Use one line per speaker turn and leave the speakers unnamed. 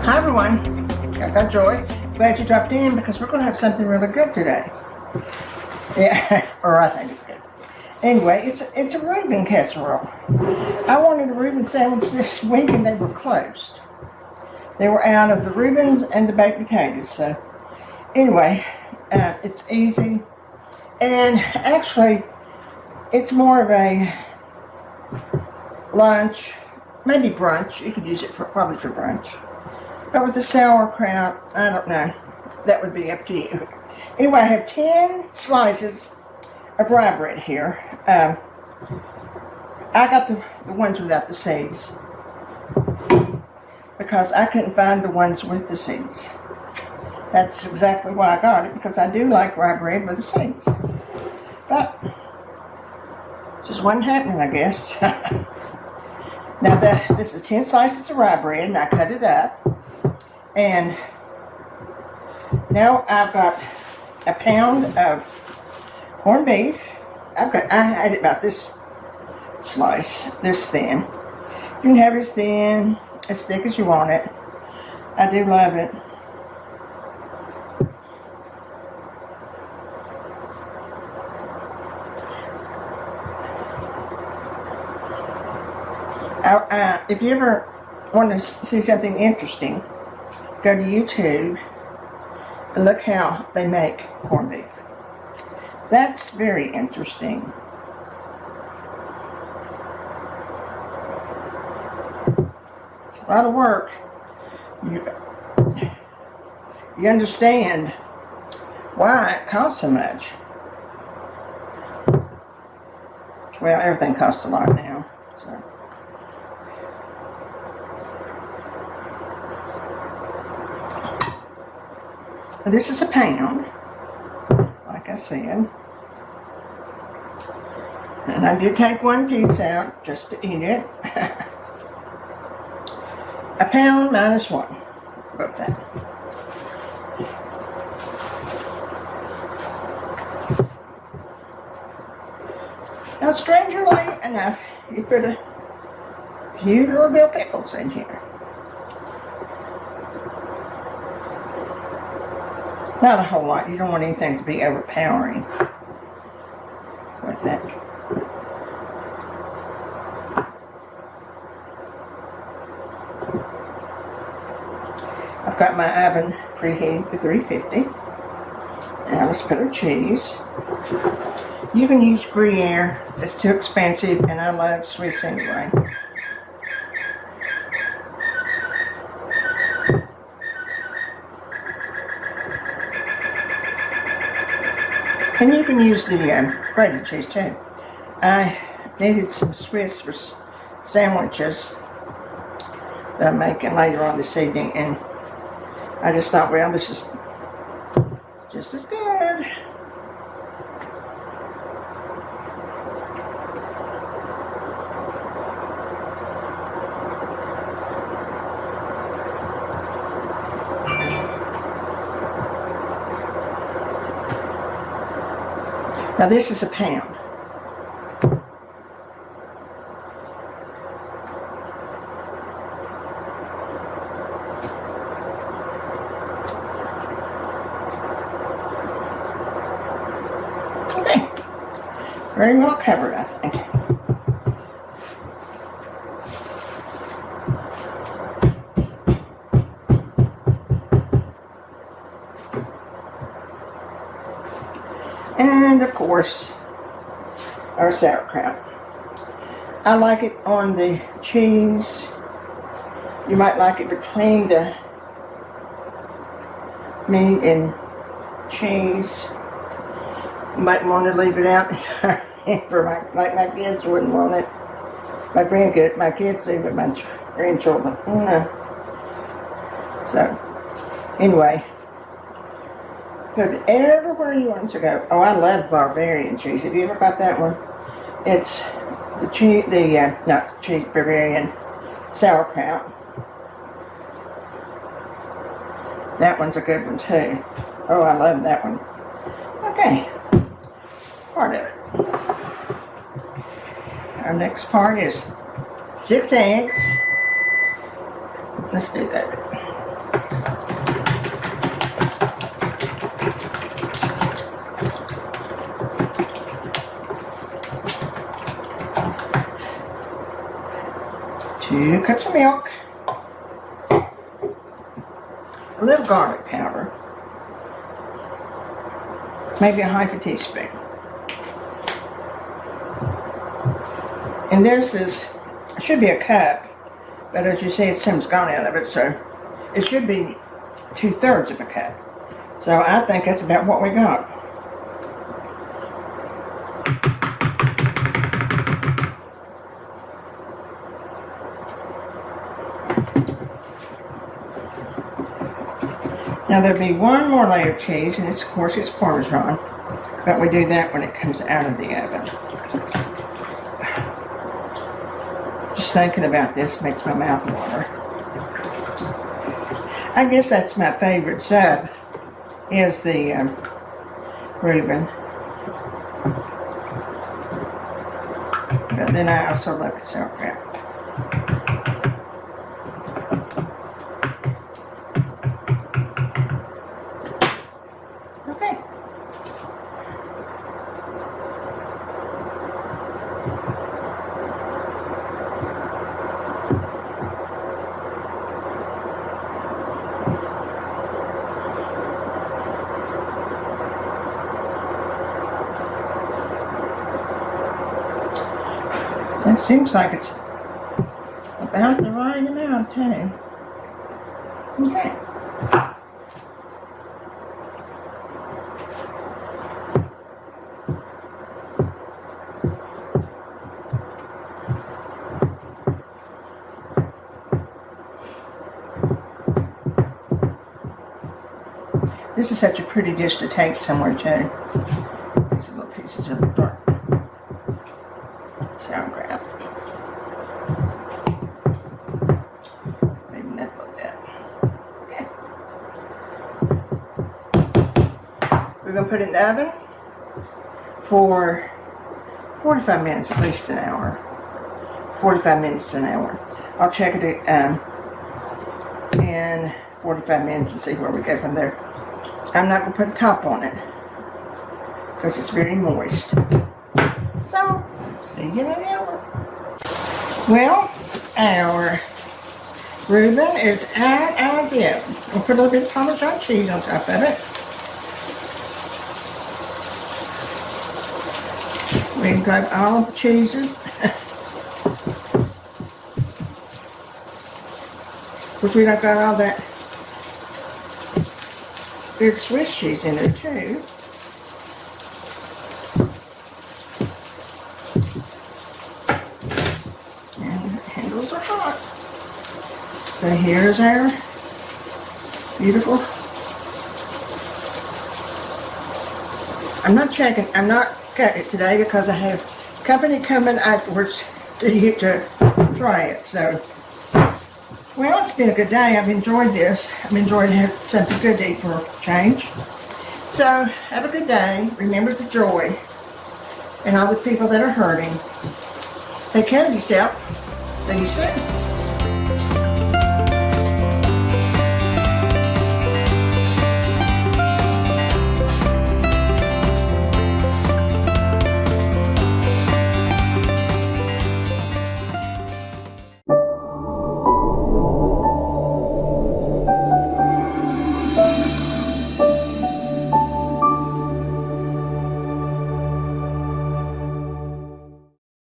Hi everyone, Gagajoy. Glad you dropped in because we're going to have something really good today. Yeah, or I think it's good. Anyway, it's a Reuben Casserole. I wanted a Reuben sandwich this week and they were closed. They were out of the Reubens and the baked potatoes. So anyway, it's easy. And actually, it's more of a lunch, maybe brunch. You could use it probably for brunch. But with the sauerkraut, I don't know. That would be up to you. Anyway, I have 10 slices of rye bread here. I got the ones without the seeds because I couldn't find the ones with the seeds. That's exactly why I got it, because I do like rye bread with the seeds. But just wasn't happening, I guess. Now this is 10 slices of rye bread, and I cut it up. And now I've got a pound of corned beef. I had it about this slice, this thin. You can have it as thin, as thick as you want it. I do love it. If you ever want to see something interesting, go to YouTube and look how they make corned beef. That's very interesting. A lot of work. You understand why it costs so much. Well, everything costs a lot now, so. This is a pound, like I said. And I did take one piece out just to eat it. A pound minus one. About that. Now, strangely enough, you put a few little dill pickles in here. Not a whole lot. You don't want anything to be overpowering with it. I've got my oven preheated to 350. Now let's put our cheese. You can use Gruyere. It's too expensive, and I love Swiss anyway. And you can use the grated cheese too. I needed some Swiss for sandwiches that I'm making later on this evening, and I just thought, well, this is just as good. Now this is a pound. Okay. Very well covered, I think. And of course, our sauerkraut. I like it on the cheese. You might like it between the meat and cheese. You might want to leave it out for my kids wouldn't want it. My kids leave it, my grandchildren. No. So, anyway. Put it everywhere you want to go. Oh, I love Bavarian cheese. Have you ever got that one? It's the cheese, not cheese, Bavarian sauerkraut. That one's a good one too. Oh, I love that one. Okay, part of it. Our next part is 6 eggs. Let's do that. 2 cups of milk, a little garlic powder, maybe a half a teaspoon. And this should be a cup, but as you see, some's gone out of it, so it should be 2/3 of a cup. So I think that's about what we got. Now there'll be one more layer of cheese, and of course it's Parmesan, but we do that when it comes out of the oven. Just thinking about this makes my mouth water. I guess that's my favorite sub, is the Reuben. But then I also love the sauerkraut. Okay. That seems like it's about the right amount too. Okay. This is such a pretty dish to take somewhere too. These little pieces of dark sauerkraut. Maybe not like that. Okay. We're going to put it in the oven for 45 minutes, at least an hour. 45 minutes to an hour. I'll check it in 45 minutes and see where we go from there. I'm not going to put a top on it because it's very moist. So, see you in an hour. Well, our Reuben is out of the oven. We'll put a little bit of Parmesan cheese on top of it. We've got all the cheeses. Of course, we don't got all that good Swiss cheese in there too. And the handles are hot. So here's our beautiful. I'm not cutting it today because I have company coming afterwards to try it. So, well, it's been a good day. I've enjoyed this. I've enjoyed having something good to eat for a change. So, have a good day. Remember the joy and all the people that are hurting. Take care of yourself. See you soon.